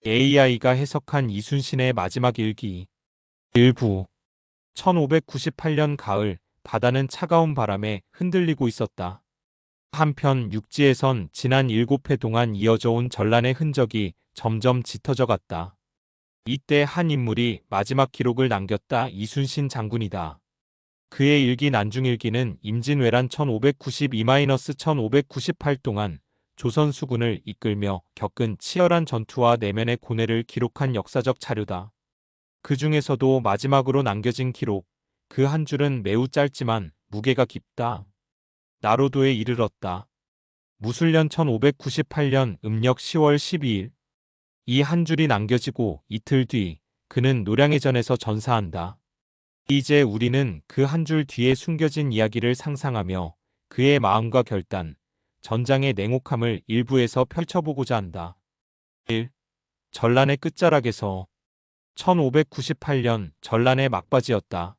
AI가 해석한 이순신의 마지막 일기. 일부. 1598년 가을, 바다는 차가운 바람에 흔들리고 있었다. 한편 육지에선 지난 7회 동안 이어져 온 전란의 흔적이 점점 짙어져 갔다. 이때 한 인물이 마지막 기록을 남겼다. 이순신 장군이다. 그의 일기 난중일기는 임진왜란 1592-1598 동안 조선 수군을 이끌며 겪은 치열한 전투와 내면의 고뇌를 기록한 역사적 자료다. 그 중에서도 마지막으로 남겨진 기록, 그 한 줄은 매우 짧지만 무게가 깊다. 나로도에 이르렀다. 무술년 1598년 음력 10월 12일. 이 한 줄이 남겨지고 이틀 뒤 그는 노량해전에서 전사한다. 이제 우리는 그 한 줄 뒤에 숨겨진 이야기를 상상하며 그의 마음과 결단, 전장의 냉혹함을 일부에서 펼쳐보고자 한다. 1. 전란의 끝자락에서. 1598년 전란의 막바지였다.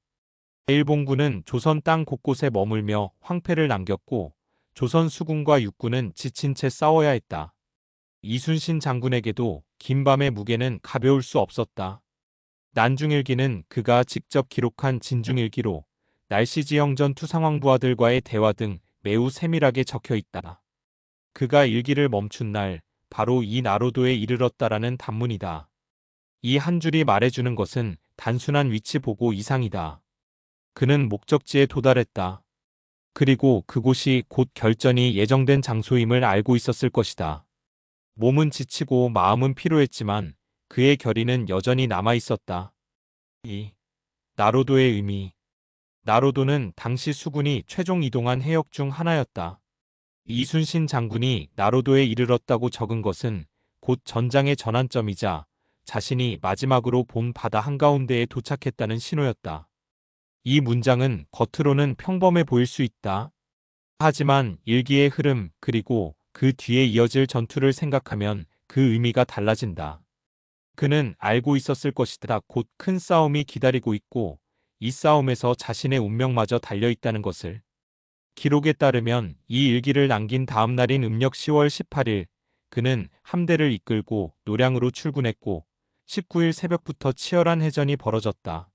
일본군은 조선 땅 곳곳에 머물며 황폐를 남겼고 조선 수군과 육군은 지친 채 싸워야 했다. 이순신 장군에게도 긴 밤의 무게는 가벼울 수 없었다. 난중일기는 그가 직접 기록한 진중일기로 날씨지형 전투 상황 부하들과의 대화 등 매우 세밀하게 적혀 있다. 그가 일기를 멈춘 날 바로 이 나로도에 이르렀다라는 단문이다. 이 한 줄이 말해주는 것은 단순한 위치 보고 이상이다. 그는 목적지에 도달했다. 그리고 그곳이 곧 결전이 예정된 장소임을 알고 있었을 것이다. 몸은 지치고 마음은 피로했지만 그의 결의는 여전히 남아 있었다. 2. 나로도의 의미. 나로도는 당시 수군이 최종 이동한 해역 중 하나였다. 이순신 장군이 나로도에 이르렀다고 적은 것은 곧 전장의 전환점이자 자신이 마지막으로 본 바다 한가운데에 도착했다는 신호였다. 이 문장은 겉으로는 평범해 보일 수 있다. 하지만 일기의 흐름 그리고 그 뒤에 이어질 전투를 생각하면 그 의미가 달라진다. 그는 알고 있었을 것이다. 곧 큰 싸움이 기다리고 있고 이 싸움에서 자신의 운명마저 달려있다는 것을. 기록에 따르면 이 일기를 남긴 다음 날인 음력 10월 18일 그는 함대를 이끌고 노량으로 출군했고 19일 새벽부터 치열한 해전이 벌어졌다.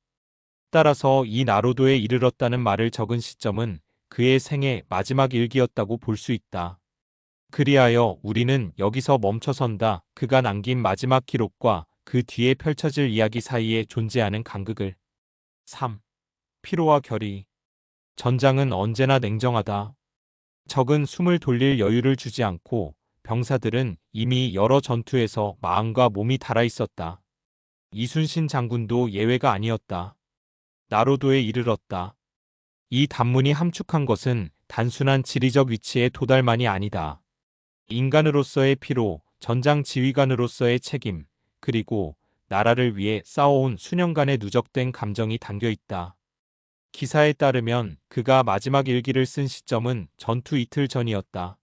따라서 이 나로도에 이르렀다는 말을 적은 시점은 그의 생애 마지막 일기였다고 볼 수 있다. 그리하여 우리는 여기서 멈춰선다. 그가 남긴 마지막 기록과 그 뒤에 펼쳐질 이야기 사이에 존재하는 간극을. 3. 피로와 결의. 전장은 언제나 냉정하다. 적은 숨을 돌릴 여유를 주지 않고 병사들은 이미 여러 전투에서 마음과 몸이 닳아 있었다. 이순신 장군도 예외가 아니었다. 나로도에 이르렀다. 이 단문이 함축한 것은 단순한 지리적 위치의 도달만이 아니다. 인간으로서의 피로, 전장 지휘관으로서의 책임, 그리고 나라를 위해 싸워온 수년간의 누적된 감정이 담겨 있다. 기사에 따르면 그가 마지막 일기를 쓴 시점은 전투 이틀 전이었다.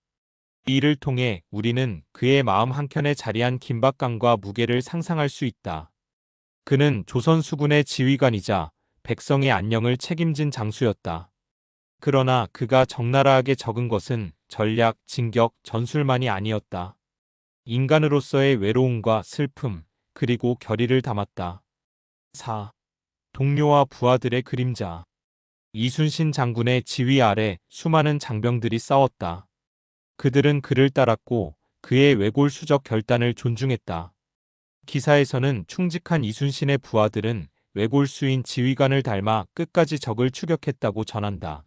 이를 통해 우리는 그의 마음 한켠에 자리한 긴박감과 무게를 상상할 수 있다. 그는 조선 수군의 지휘관이자 백성의 안녕을 책임진 장수였다. 그러나 그가 적나라하게 적은 것은 전략, 진격, 전술만이 아니었다. 인간으로서의 외로움과 슬픔, 그리고 결의를 담았다. 4. 동료와 부하들의 그림자. 이순신 장군의 지휘 아래 수많은 장병들이 싸웠다. 그들은 그를 따랐고 그의 외골수적 결단을 존중했다. 기사에서는 충직한 이순신의 부하들은 외골수인 지휘관을 닮아 끝까지 적을 추격했다고 전한다.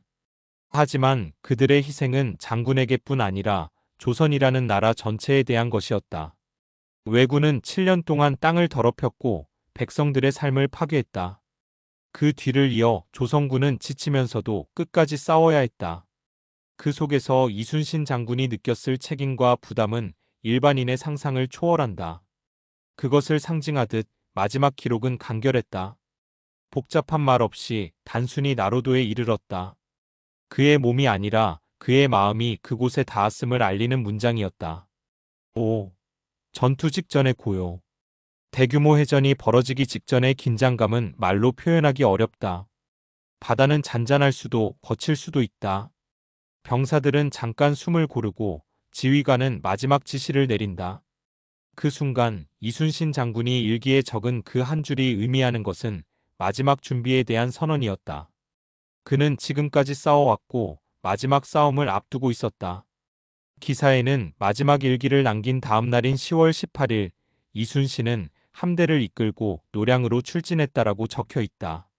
하지만 그들의 희생은 장군에게뿐 아니라 조선이라는 나라 전체에 대한 것이었다. 왜군은 7년 동안 땅을 더럽혔고 백성들의 삶을 파괴했다. 그 뒤를 이어 조선군은 지치면서도 끝까지 싸워야 했다. 그 속에서 이순신 장군이 느꼈을 책임과 부담은 일반인의 상상을 초월한다. 그것을 상징하듯 마지막 기록은 간결했다. 복잡한 말 없이 단순히 나로도에 이르렀다. 그의 몸이 아니라 그의 마음이 그곳에 닿았음을 알리는 문장이었다. 5. 전투 직전의 고요. 대규모 해전이 벌어지기 직전의 긴장감은 말로 표현하기 어렵다. 바다는 잔잔할 수도 거칠 수도 있다. 병사들은 잠깐 숨을 고르고 지휘관은 마지막 지시를 내린다. 그 순간 이순신 장군이 일기에 적은 그 한 줄이 의미하는 것은 마지막 준비에 대한 선언이었다. 그는 지금까지 싸워왔고 마지막 싸움을 앞두고 있었다. 기사에는 마지막 일기를 남긴 다음 날인 10월 18일 이순신은 함대를 이끌고 노량으로 출진했다라고 적혀 있다.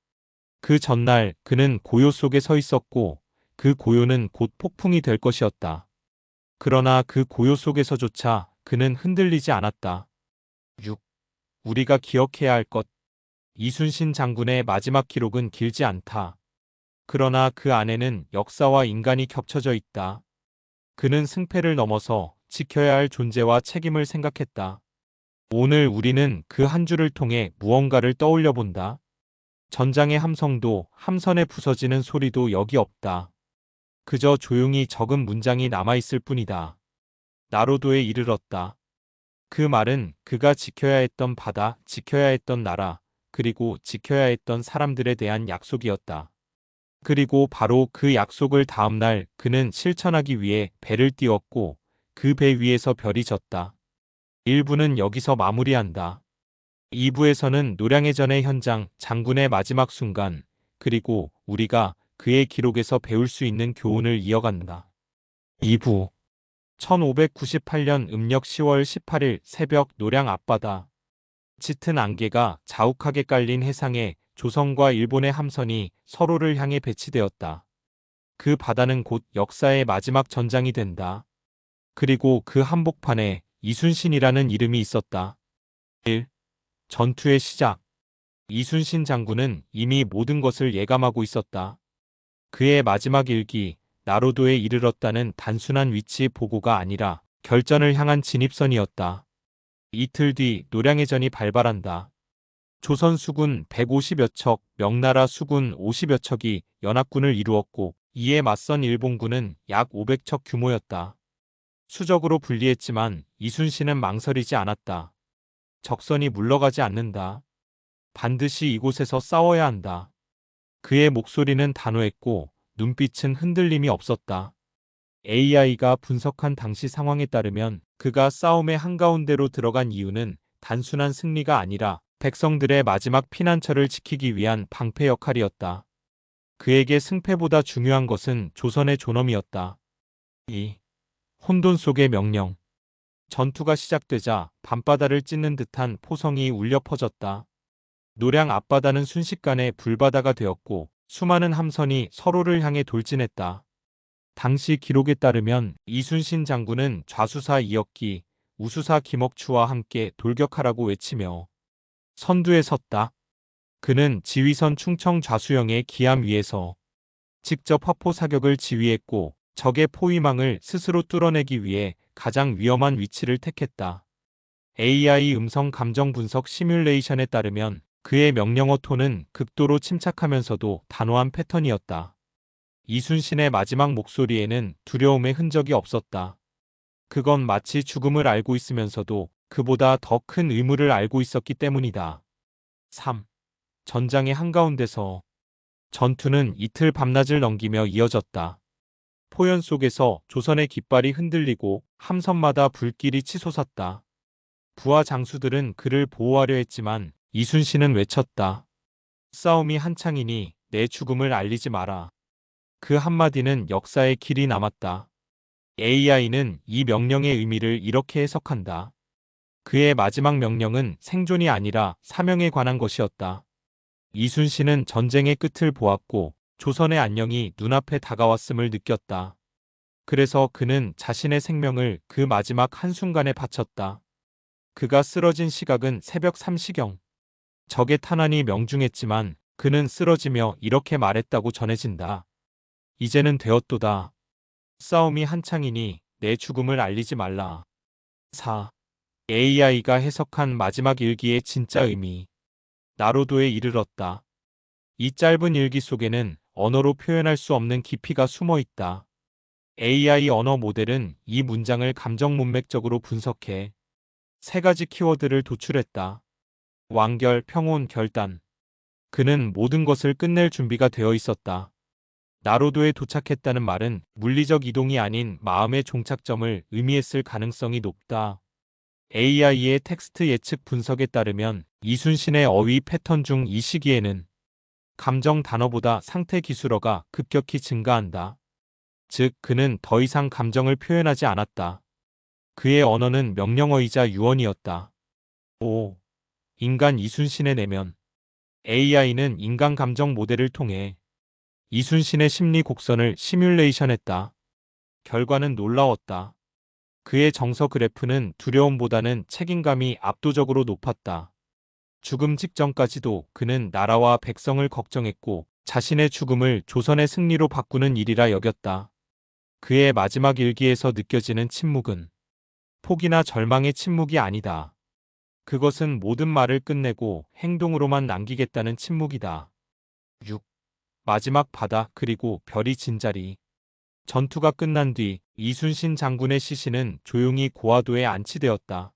그 전날 그는 고요 속에 서 있었고 그 고요는 곧 폭풍이 될 것이었다. 그러나 그 고요 속에서조차 그는 흔들리지 않았다. 6. 우리가 기억해야 할 것. 이순신 장군의 마지막 기록은 길지 않다. 그러나 그 안에는 역사와 인간이 겹쳐져 있다. 그는 승패를 넘어서 지켜야 할 존재와 책임을 생각했다. 오늘 우리는 그 한 줄을 통해 무언가를 떠올려 본다. 전장의 함성도 함선에 부서지는 소리도 여기 없다. 그저 조용히 적은 문장이 남아있을 뿐이다. 나로도에 이르렀다. 그 말은 그가 지켜야 했던 바다, 지켜야 했던 나라, 그리고 지켜야 했던 사람들에 대한 약속이었다. 그리고 바로 그 약속을 다음날 그는 실천하기 위해 배를 띄웠고 그 배 위에서 별이 졌다. 1부는 여기서 마무리한다. 2부에서는 노량해전의 현장, 장군의 마지막 순간, 그리고 우리가 그의 기록에서 배울 수 있는 교훈을 이어간다. 2부 1598년 음력 10월 18일 새벽 노량 앞바다. 짙은 안개가 자욱하게 깔린 해상에 조선과 일본의 함선이 서로를 향해 배치되었다. 그 바다는 곧 역사의 마지막 전장이 된다. 그리고 그 한복판에 이순신이라는 이름이 있었다. 1. 전투의 시작. 이순신 장군은 이미 모든 것을 예감하고 있었다. 그의 마지막 일기, 나로도에 이르렀다는 단순한 위치 보고가 아니라 결전을 향한 진입선이었다. 이틀 뒤 노량해전이 발발한다. 조선 수군 150여 척, 명나라 수군 50여 척이 연합군을 이루었고 이에 맞선 일본군은 약 500척 규모였다. 수적으로 불리했지만 이순신은 망설이지 않았다. 적선이 물러가지 않는다. 반드시 이곳에서 싸워야 한다. 그의 목소리는 단호했고 눈빛은 흔들림이 없었다. AI가 분석한 당시 상황에 따르면 그가 싸움의 한가운데로 들어간 이유는 단순한 승리가 아니라 백성들의 마지막 피난처를 지키기 위한 방패 역할이었다. 그에게 승패보다 중요한 것은 조선의 존엄이었다. 2. 혼돈 속의 명령. 전투가 시작되자 밤바다를 찢는 듯한 포성이 울려 퍼졌다. 노량 앞바다는 순식간에 불바다가 되었고 수많은 함선이 서로를 향해 돌진했다. 당시 기록에 따르면 이순신 장군은 좌수사 이혁기, 우수사 김억추와 함께 돌격하라고 외치며 선두에 섰다. 그는 지휘선 충청 좌수영의 기함 위에서 직접 화포 사격을 지휘했고 적의 포위망을 스스로 뚫어내기 위해 가장 위험한 위치를 택했다. AI 음성 감정 분석 시뮬레이션에 따르면 그의 명령어 톤은 극도로 침착하면서도 단호한 패턴이었다. 이순신의 마지막 목소리에는 두려움의 흔적이 없었다. 그건 마치 죽음을 알고 있으면서도 그보다 더 큰 의무를 알고 있었기 때문이다. 3. 전장의 한가운데서. 전투는 이틀 밤낮을 넘기며 이어졌다. 포연 속에서 조선의 깃발이 흔들리고 함선마다 불길이 치솟았다. 부하 장수들은 그를 보호하려 했지만 이순신은 외쳤다. 싸움이 한창이니 내 죽음을 알리지 마라. 그 한마디는 역사의 길이 남았다. AI는 이 명령의 의미를 이렇게 해석한다. 그의 마지막 명령은 생존이 아니라 사명에 관한 것이었다. 이순신은 전쟁의 끝을 보았고 조선의 안녕이 눈앞에 다가왔음을 느꼈다. 그래서 그는 자신의 생명을 그 마지막 한순간에 바쳤다. 그가 쓰러진 시각은 새벽 3시경. 적의 탄환이 명중했지만 그는 쓰러지며 이렇게 말했다고 전해진다. 이제는 되었도다. 싸움이 한창이니 내 죽음을 알리지 말라. 4. AI가 해석한 마지막 일기의 진짜 의미. 나로도에 이르렀다. 이 짧은 일기 속에는 언어로 표현할 수 없는 깊이가 숨어 있다. AI 언어 모델은 이 문장을 감정 문맥적으로 분석해 세 가지 키워드를 도출했다. 완결, 평온, 결단. 그는 모든 것을 끝낼 준비가 되어 있었다. 나로도에 도착했다는 말은 물리적 이동이 아닌 마음의 종착점을 의미했을 가능성이 높다. AI의 텍스트 예측 분석에 따르면 이순신의 어휘 패턴 중 이 시기에는 감정 단어보다 상태 기술어가 급격히 증가한다. 즉, 그는 더 이상 감정을 표현하지 않았다. 그의 언어는 명령어이자 유언이었다. 5. 인간 이순신의 내면. AI는 인간 감정 모델을 통해 이순신의 심리 곡선을 시뮬레이션했다. 결과는 놀라웠다. 그의 정서 그래프는 두려움보다는 책임감이 압도적으로 높았다. 죽음 직전까지도 그는 나라와 백성을 걱정했고 자신의 죽음을 조선의 승리로 바꾸는 일이라 여겼다. 그의 마지막 일기에서 느껴지는 침묵은 포기나 절망의 침묵이 아니다. 그것은 모든 말을 끝내고 행동으로만 남기겠다는 침묵이다. 6. 마지막 바다 그리고 별이 진 자리. 전투가 끝난 뒤 이순신 장군의 시신은 조용히 고화도에 안치되었다.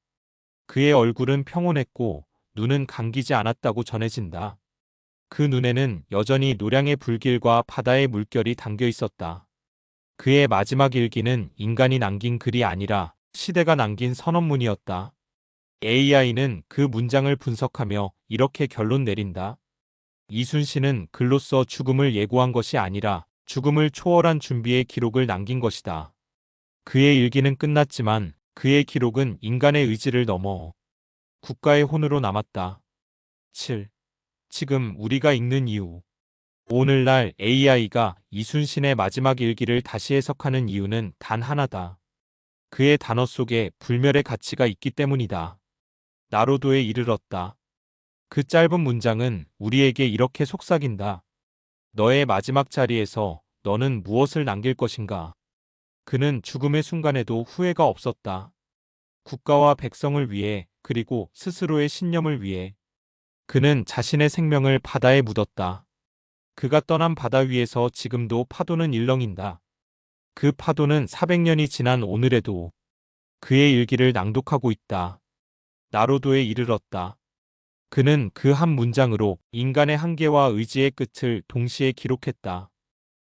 그의 얼굴은 평온했고 눈은 감기지 않았다고 전해진다. 그 눈에는 여전히 노량의 불길과 바다의 물결이 담겨 있었다. 그의 마지막 일기는 인간이 남긴 글이 아니라 시대가 남긴 선언문이었다. AI는 그 문장을 분석하며 이렇게 결론 내린다. 이순신은 글로써 죽음을 예고한 것이 아니라 죽음을 초월한 준비의 기록을 남긴 것이다. 그의 일기는 끝났지만 그의 기록은 인간의 의지를 넘어 국가의 혼으로 남았다. 7. 지금 우리가 읽는 이유. 오늘날 AI가 이순신의 마지막 일기를 다시 해석하는 이유는 단 하나다. 그의 단어 속에 불멸의 가치가 있기 때문이다. 나로도에 이르렀다. 그 짧은 문장은 우리에게 이렇게 속삭인다. 너의 마지막 자리에서 너는 무엇을 남길 것인가? 그는 죽음의 순간에도 후회가 없었다. 국가와 백성을 위해 그리고 스스로의 신념을 위해 그는 자신의 생명을 바다에 묻었다. 그가 떠난 바다 위에서 지금도 파도는 일렁인다. 그 파도는 400년이 지난 오늘에도 그의 일기를 낭독하고 있다. 나로도에 이르렀다. 그는 그 한 문장으로 인간의 한계와 의지의 끝을 동시에 기록했다.